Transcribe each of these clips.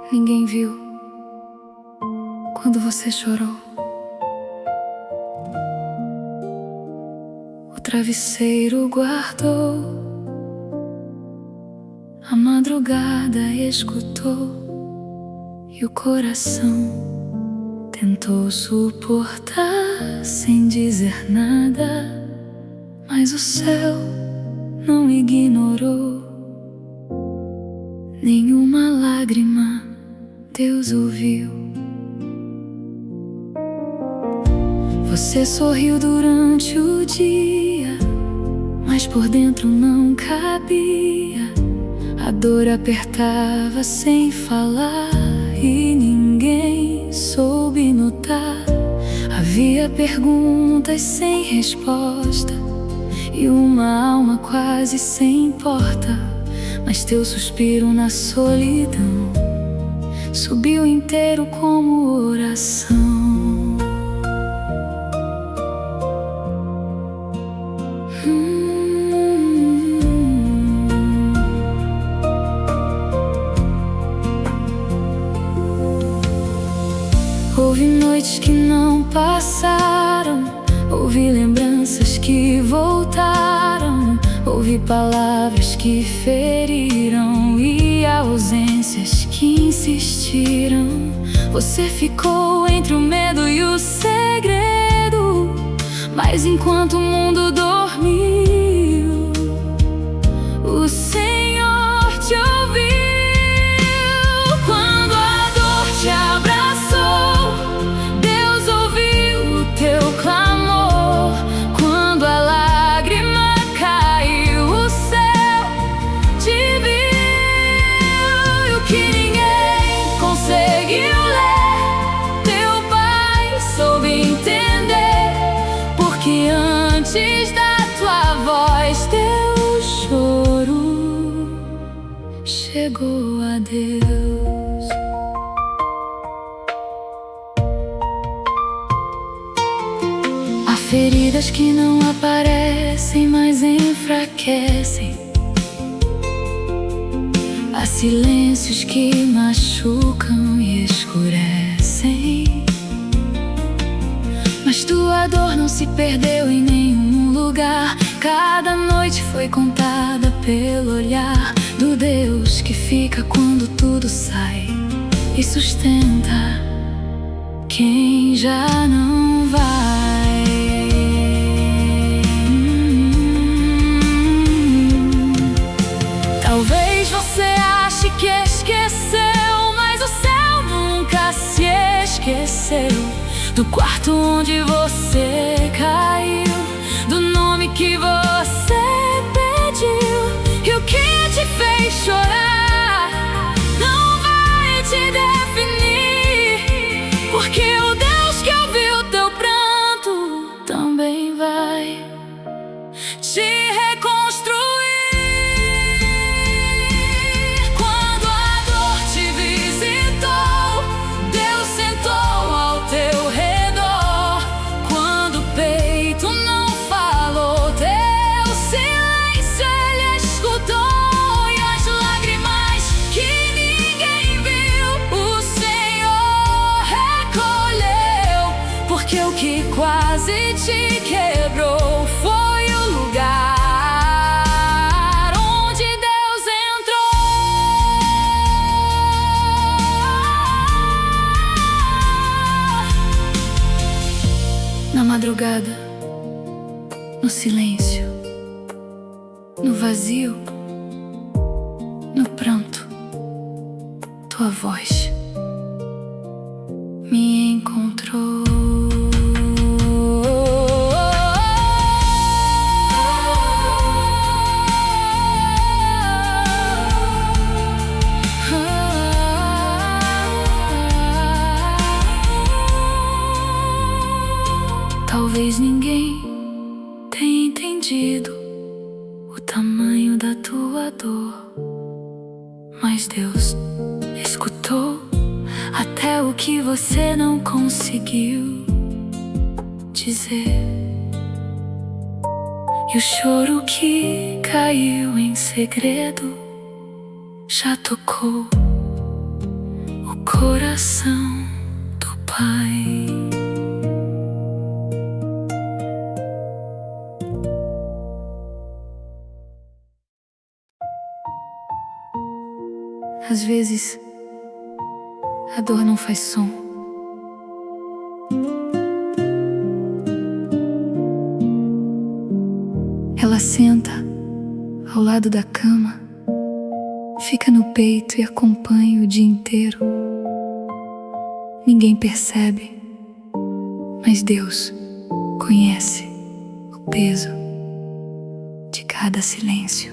Ninguém viu quando você chorou. O travesseiro guardou, a madrugada escutou, e o coração tentou suportar sem dizer nada. Mas o céu não ignorou nenhuma lágrima. Deus ouviu. Você sorriu durante o dia, mas por dentro não cabia. A dor apertava sem falar e ninguém soube notar. Havia perguntas sem resposta e uma alma quase sem porta. Mas teu suspiro na solidão subiu inteiro como oração. Houve noites que não passaram, houve lembranças que voltaram, houve palavras que feriram e ausências que insistiram. Você ficou entre o medo e o segredo, mas enquanto o mundo dormiu, o Senhor te ouviu. Quando a dor te abraçou, Deus ouviu o teu clamor. Quando a lágrima caiu, o céu te viu. E o que ninguém conseguiu ler, teu Pai soube entender. Porque antes da tua voz, teu choro chegou a Deus. Há feridas que não aparecem, mas enfraquecem. Há silêncios que machucam e escurecem. Mas tua dor não se perdeu em nenhum lugar. Cada noite foi contada pelo olhar do Deus que fica quando tudo sai e sustenta quem já não vai. Talvez você ache que esqueceu, mas o céu nunca se esqueceu do quarto onde você caiu, do nome que você pediu. E o que te fez chorar não vai te definir, porque o Deus que ouviu teu pranto também vai te reconstruir. Quando a dor te visitou, Deus sentou ao teu redor. Quando o peito não falou, teu silêncio Ele escutou. E as lágrimas que ninguém viu, o Senhor recolheu. Porque o que quase te quebrou foi o lugar onde Deus entrou. Na madrugada, no silêncio, no vazio, no pranto, tua voz me encontrou. Talvez ninguém tenha entendido o tamanho da tua dor, mas Deus escutou até o que você não conseguiu dizer. E o choro que caiu em segredo já tocou coração do Pai. Às vezes, a dor não faz som. Ela senta ao lado da cama, fica no peito e acompanha o dia inteiro. Ninguém percebe, mas Deus conhece o peso de cada silêncio.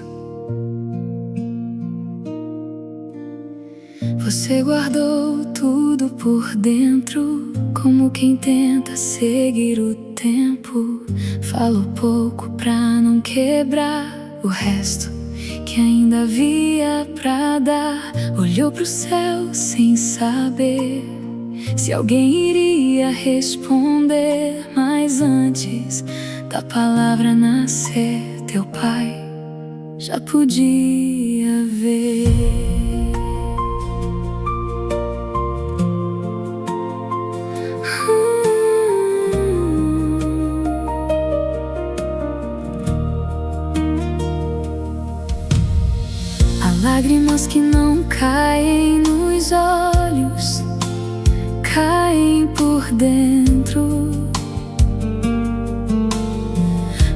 Você guardou tudo por dentro, como quem tenta seguir o tempo. Falou pouco pra não quebrar o resto que ainda havia pra dar. Olhou pro céu sem saber se alguém iria responder. Mas antes da palavra nascer, teu pai já podia ver. Lágrimas que não caem nos olhos, caem por dentro.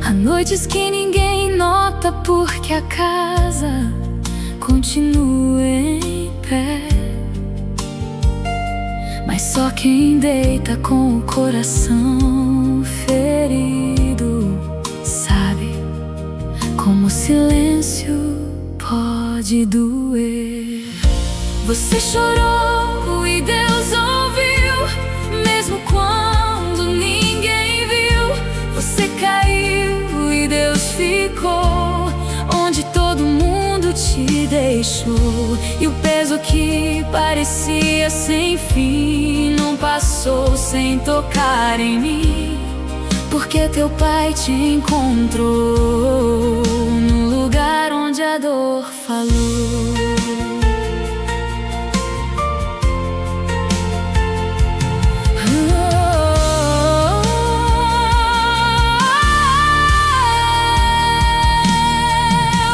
Há noites que ninguém nota porque a casa continua em pé. Mas só quem deita com o coração ferido sabe como o silêncio pode doer. Você chorou e Deus ouviu, mesmo quando ninguém viu. Você caiu e Deus ficou onde todo mundo te deixou. E o peso que parecia sem fim não passou sem tocar em mim, porque teu pai te encontrou no lugar onde a dor falou.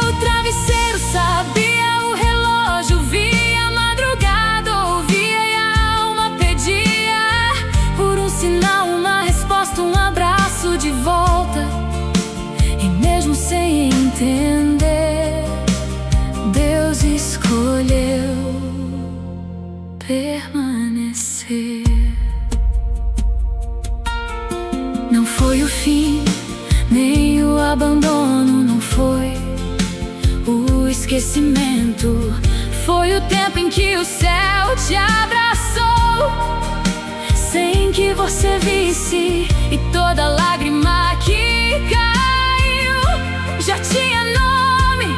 O travesseiro sabia, o relógio via, a madrugada ouvia e a alma pedia por um sinal, uma resposta, um abraço de volta. E mesmo sem entender, Deus escolheu permanecer. Não foi o fim, nem o abandono, não foi o esquecimento. Foi o tempo em que o céu te abraçou, sem que você visse, e toda lágrima que caiu já tinha nome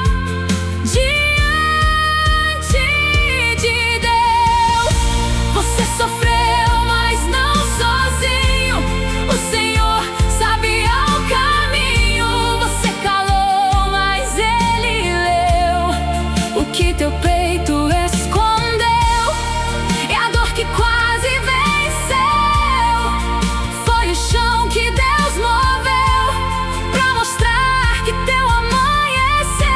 diante de Deus. Você sofreu, mas não sozinho. O Senhor sabia o caminho. Você calou, mas Ele leu o que teu peito escondeu. E a dor que quase venceu foi o chão que Deus moveu pra mostrar que teu amanhecer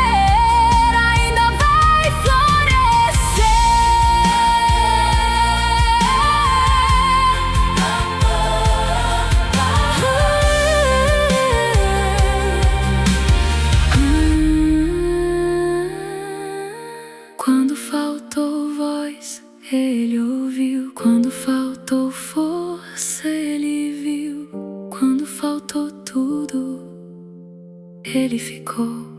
ainda vai florescer. Quando faltou voz, Ele ouviu. Quando faltou força, Ele viu. Quando faltou tudo, Ele ficou.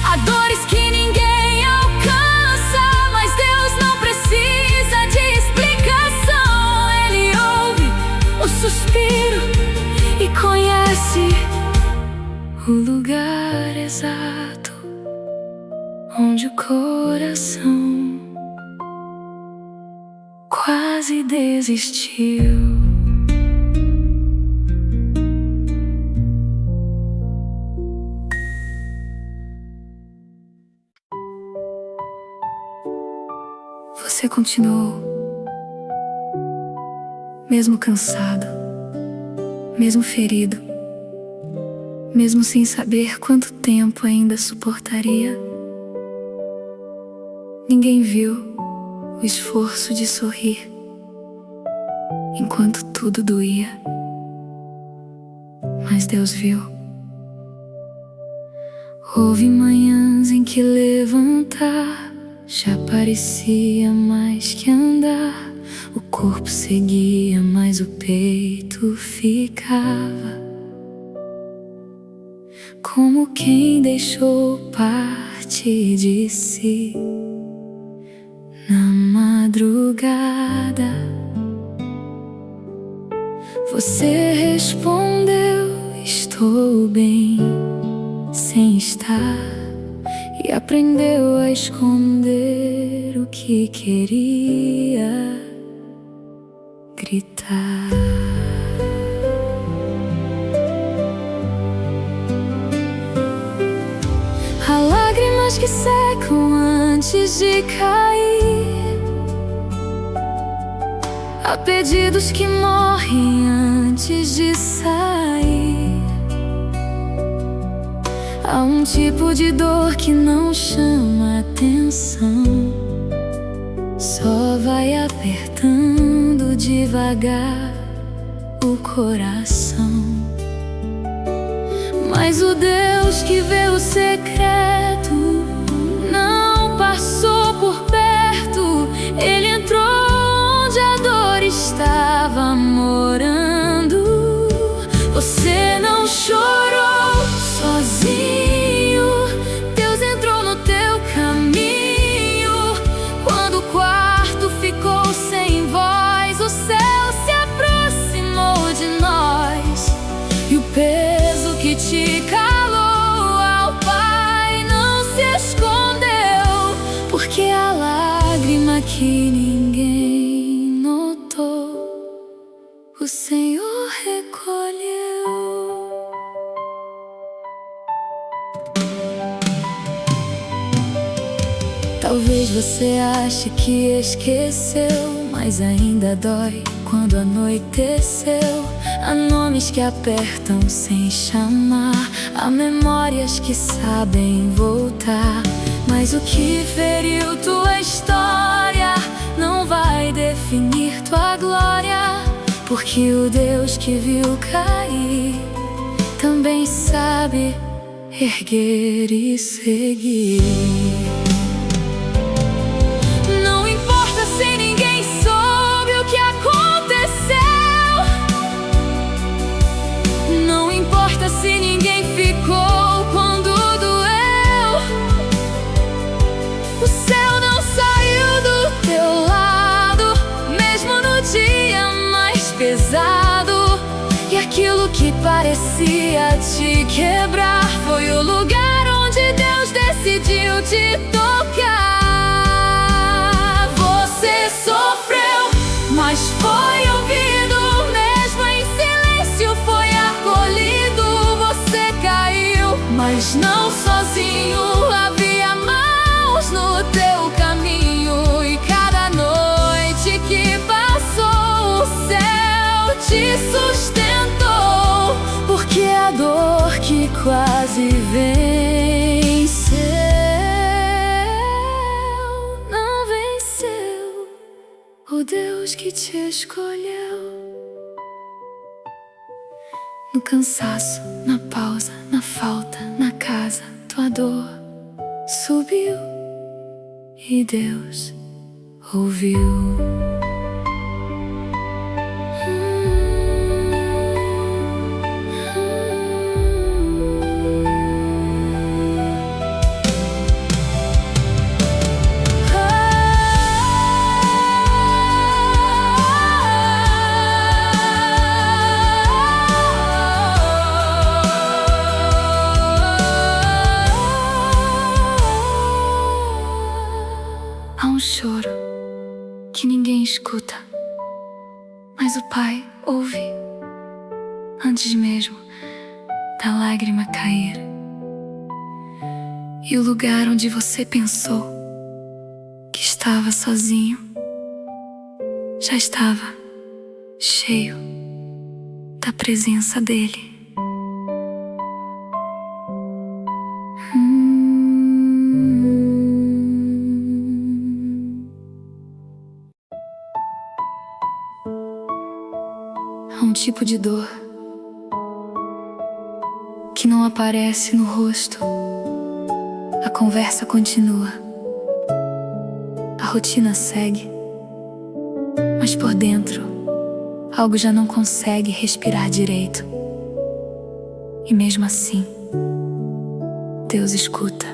Há dores que ninguém alcança, mas Deus não precisa de explicação. Ele ouve o suspiro e conhece o lugar exato onde o coração quase desistiu. você continuou, mesmo cansado, mesmo ferido, mesmo sem saber quanto tempo ainda suportaria. Ninguém viu o esforço de sorrir enquanto tudo doía, mas Deus viu. Houve manhãs em que levantar já parecia mais que andar. O corpo seguia, mas o peito ficava como quem deixou parte de si na madrugada. Você respondeu: estou bem, sem estar, e aprendeu a esconder o que queria gritar. Há lágrimas que secam antes de cair, há pedidos que morrem antes de sair. Há um tipo de dor que não chama atenção, só vai apertando devagar o coração. Mas o Deus que vê o secreto não passou por perto. Ele entrou onde a dor estava morando. Você não chorou sozinho, Deus entrou no teu caminho. Quando o quarto ficou sem voz, o céu se aproximou de nós. E o peso que te calou ao Pai não se escondeu, porque a lágrima que ninguém notou, o Senhor recolheu. Talvez você ache que esqueceu, mas ainda dói quando anoiteceu. Há nomes que apertam sem chamar, há memórias que sabem voltar. Mas o que feriu tua história não vai definir tua glória, porque o Deus que viu cair também sabe erguer e seguir. Não importa se ninguém soube o que aconteceu, não importa se ninguém ficou quando doeu. O céu não saiu do teu lado, mesmo no dia mais pesado. E aquilo que parecia te quebrar foi o lugar onde Deus decidiu te tocar. Você sofreu, mas foi ouvido, mesmo em silêncio foi acolhido. Você caiu, mas não sozinho, havia mãos no teu caminho. E cada noite que passou, o céu te sustentou, porque a dor que quase venceu não venceu o Deus que te escolheu. No cansaço, na pausa, na falta, na casa, tua dor subiu e Deus ouviu. Há um choro que ninguém escuta, mas o Pai ouve antes mesmo da lágrima cair. E o lugar onde você pensou que estava sozinho já estava cheio da presença dele. Há um tipo de dor que não aparece no rosto. A conversa continua, a rotina segue, mas por dentro algo já não consegue respirar direito. E mesmo assim, Deus escuta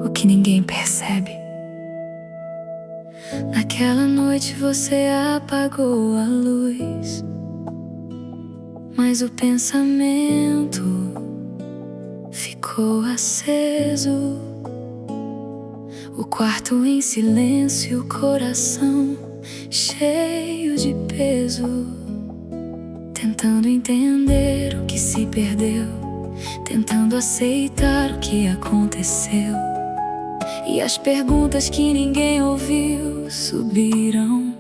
o que ninguém percebe. Naquela noite você apagou a luz, mas o pensamento ficou aceso. O quarto em silêncio, o coração cheio de peso, tentando entender o que se perdeu, tentando aceitar o que aconteceu. E as perguntas que ninguém ouviu subiram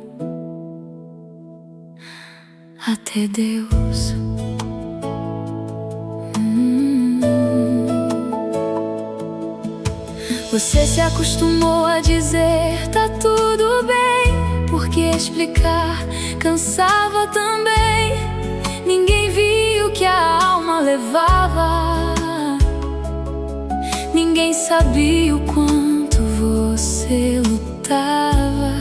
até Deus. Você se acostumou a dizer tá tudo bem, porque explicar cansava também. Ninguém viu que a alma levava, ninguém sabia o quanto você lutava.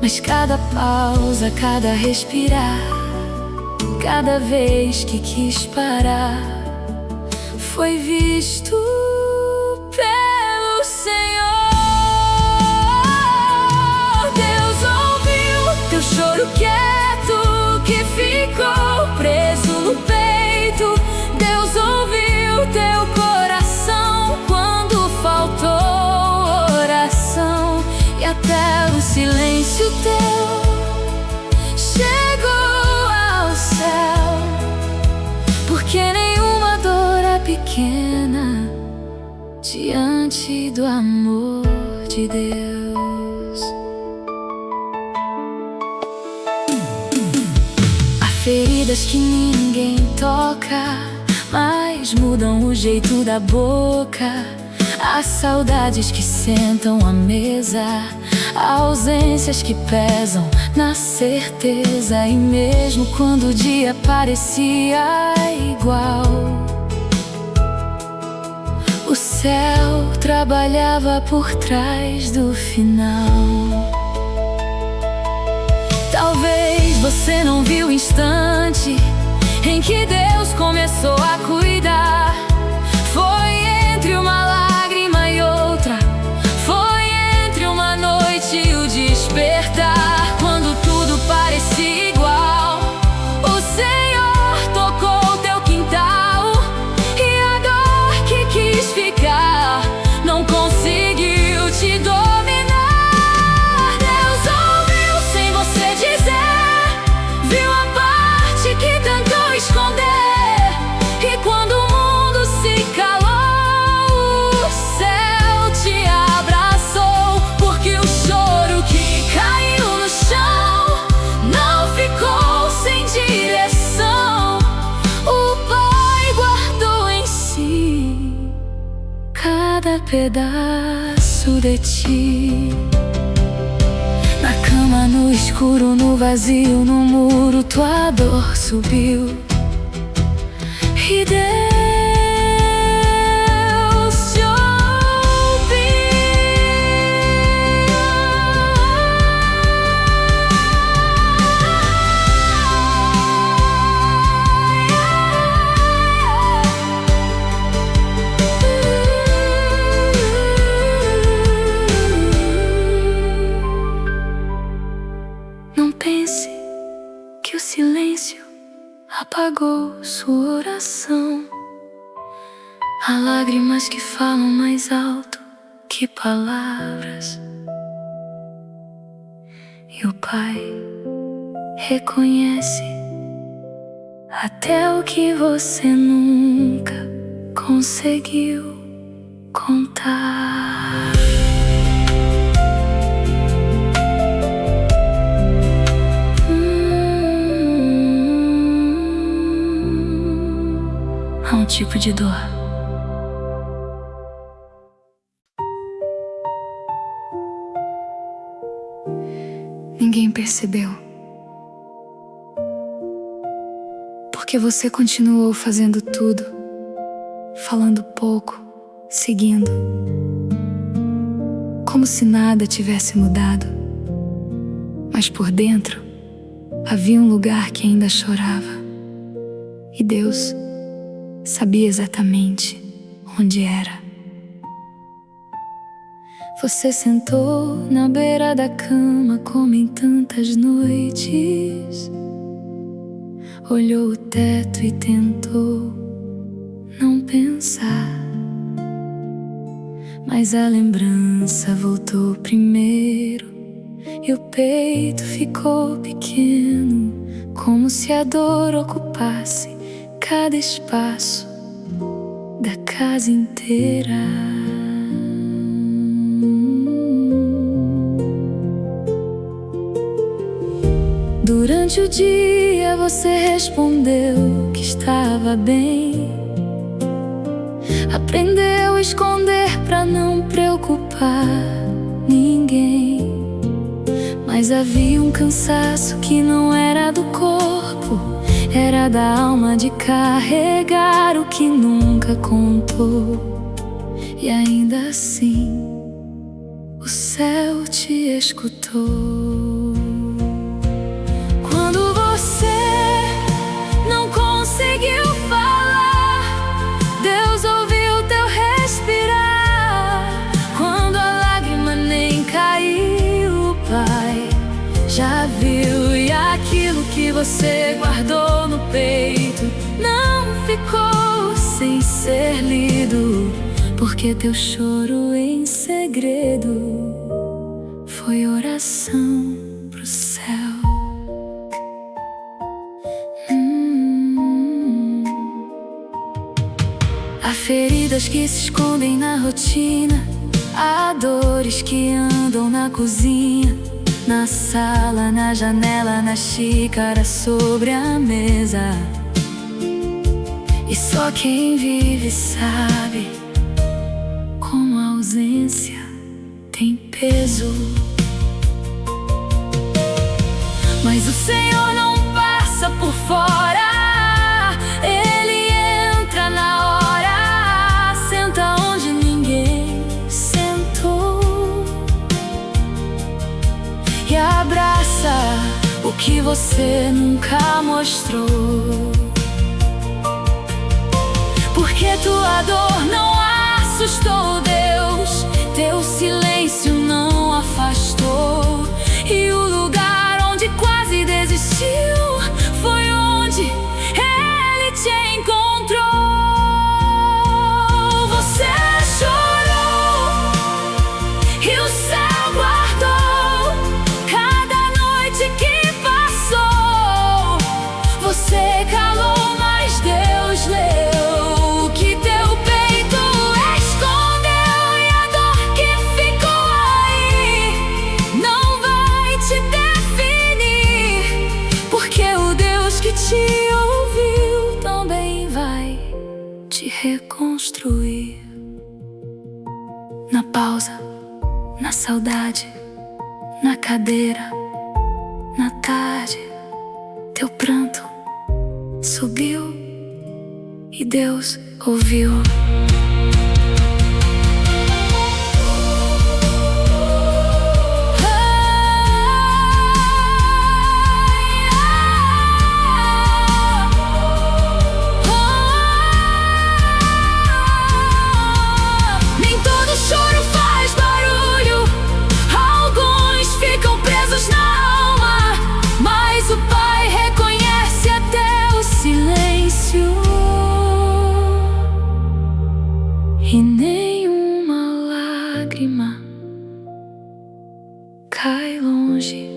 Mas cada pausa, cada respirar, cada vez que quis parar, foi visto pelo Senhor. Deus ouviu teu choro quieto que ficou preso no peito. Deus ouviu teu coração quando faltou oração. E até o silêncio teu chegou ao céu, porque nenhuma dor é pequena diante do amor de Deus. Há feridas que ninguém toca, mas mudam o jeito da boca. Há saudades que sentam à mesa, há ausências que pesam na certeza. E mesmo quando o dia parecia igual, o céu trabalhava por trás do final. Talvez você não viu o instante em que Deus começou a cuidar. Foi entre uma lágrima e outra, foi entre uma noite e o despertar. Quando tudo parecia igual, o Senhor tocou teu quintal, e a dor que quis ficar não conseguiu te dominar. Deus ouviu sem você dizer, viu a parte que tentou esconder. E quando o mundo se calou, o céu te abraçou, porque o choro que caiu no chão não ficou sem direção. O Pai guardou em si cada pedaço de ti. Na cama, no escuro, no vazio, no muro, tua dor subiu. E Deus te ouviu. Não pense que o silêncio apagou sua oração. Há lágrimas que falam mais alto que palavras, e o Pai reconhece até o que você nunca conseguiu contar. a um tipo de dor. Ninguém percebeu, porque você continuou fazendo tudo, falando pouco, seguindo, como se nada tivesse mudado. Mas por dentro havia um lugar que ainda chorava, e Deus sabia exatamente onde era. Você sentou na beira da cama como em tantas noites, olhou o teto e tentou não pensar, mas a lembrança voltou primeiro e o peito ficou pequeno, como se a dor ocupasse cada espaço da casa inteira. Durante o dia você respondeu que estava bem, aprendeu a esconder pra não preocupar ninguém. Mas havia um cansaço que não era do corpo, era da alma, de carregar o que nunca contou. E ainda assim o céu te escutou. Quando você não conseguiu falar, Deus ouviu teu respirar. Quando a lágrima nem caiu, o Pai já viu. E aquilo que você guardou no peito não ficou sem ser lido, porque teu choro em segredo foi oração pro céu. Há feridas que se escondem na rotina, há dores que andam na cozinha, na sala, na janela, na xícara, sobre a mesa. E só quem vive sabe como a ausência tem peso. Mas o Senhor não passa por fora, Ele entra na hora, senta onde ninguém sentou e abraça o que você nunca mostrou. Porque tua dor não assustou Deus, teu silêncio não afastou, e o lugar onde quase desistiu foi onde Ele te encontrou. Você chorou e o céu guardou cada noite que passou. Você calou, mas Deus leu o que teu peito escondeu, e a dor que ficou aí não vai te definir, porque o Deus que te ouviu também vai te reconstruir. Na pausa, na saudade, na cadeira, na tarde, teu pranto subiu e Deus ouviu. Nem todo choro faz barulho, alguns ficam presos na alma, mas o Pai reconhece até o silêncio. E nenhuma lágrima cai longe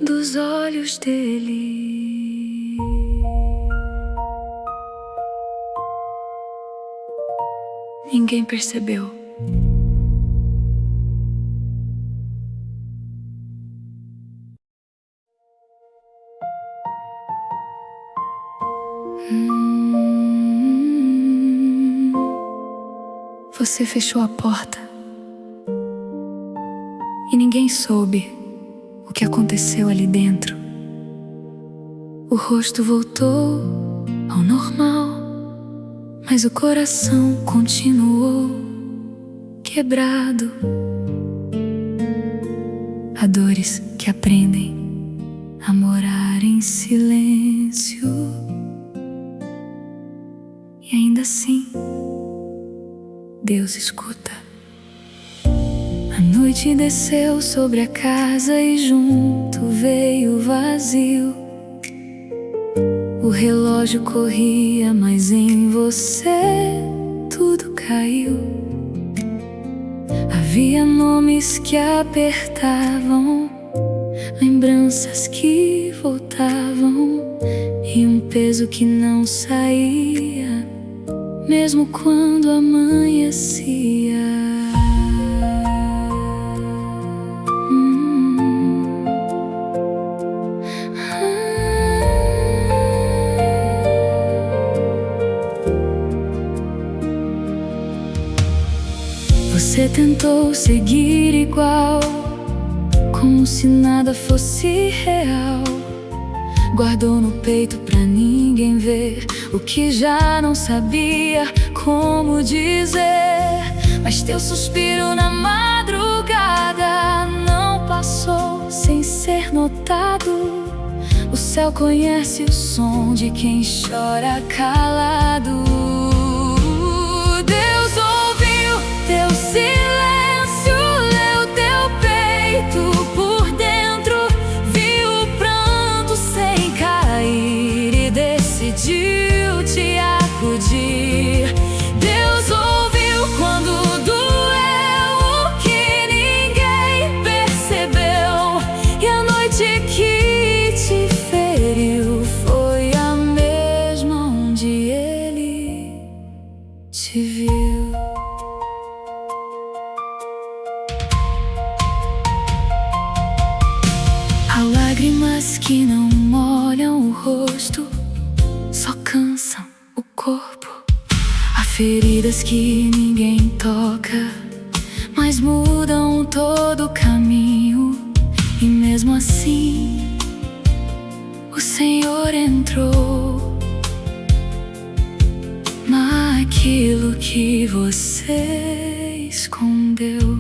dos olhos dele. Ninguém percebeu. Você fechou a porta e ninguém soube o que aconteceu ali dentro. O rosto voltou ao normal, mas o coração continuou quebrado. Há dores que aprendem a morar em silêncio, e ainda assim Deus escuta. A noite desceu sobre a casa e junto veio o vazio. O relógio corria, mas em você tudo caiu. Havia nomes que apertavam, lembranças que voltavam, e um peso que não saía, mesmo quando amanhecia. Você tentou seguir igual, como se nada fosse real. Guardou no peito pra ninguém ver o que já não sabia como dizer. Mas teu suspiro na madrugada não passou sem ser notado. O céu conhece o som de quem chora calado. Deus ouviu teu silêncio, leu teu peito por dentro, viu o pranto sem cair e decidiu te acudir. Deus ouviu quando doeu o que ninguém percebeu, e a noite que te feriu foi a mesma onde Ele te viu. Há lágrimas que não molham o rosto, só cansam o corpo. Há feridas que ninguém toca, mas mudam todo o caminho. E mesmo assim, o Senhor entrou naquilo que você escondeu.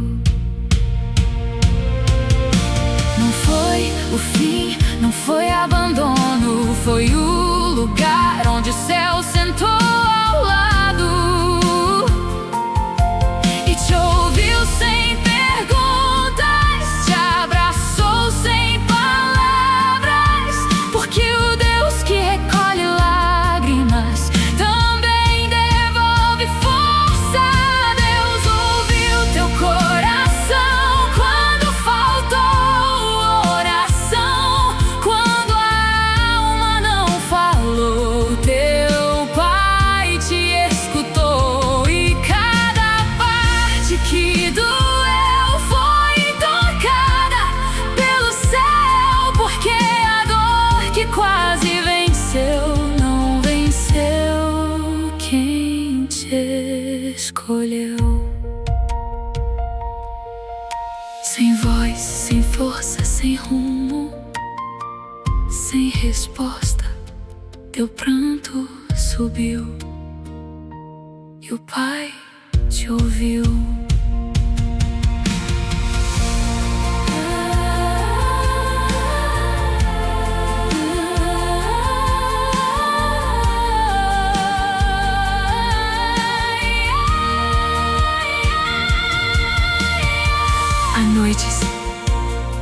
Não foi o fim, não foi abandono, foi o lugar onde o céu sentou ao lado e te ouviu sem perguntas, te abraçou sem palavras, porque o Deus que recolhe lágrimas também devolve força. Deus ouviu teu coração quando faltou oração, quando a alma não falou. Teu Pai te escutou e cada parte que doeu foi tocada pelo céu, porque a dor que quase venceu não venceu quem te escolheu. Sem voz, sem força, sem rumo, sem resposta, teu pranto subiu e o Pai te ouviu. Há noites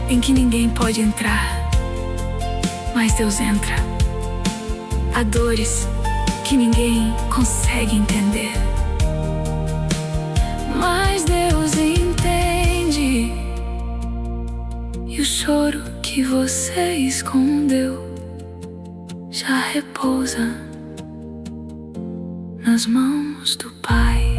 em que ninguém pode entrar, mas Deus entra. Há dores que ninguém consegue entender, mas Deus entende. E o choro que você escondeu já repousa nas mãos do Pai.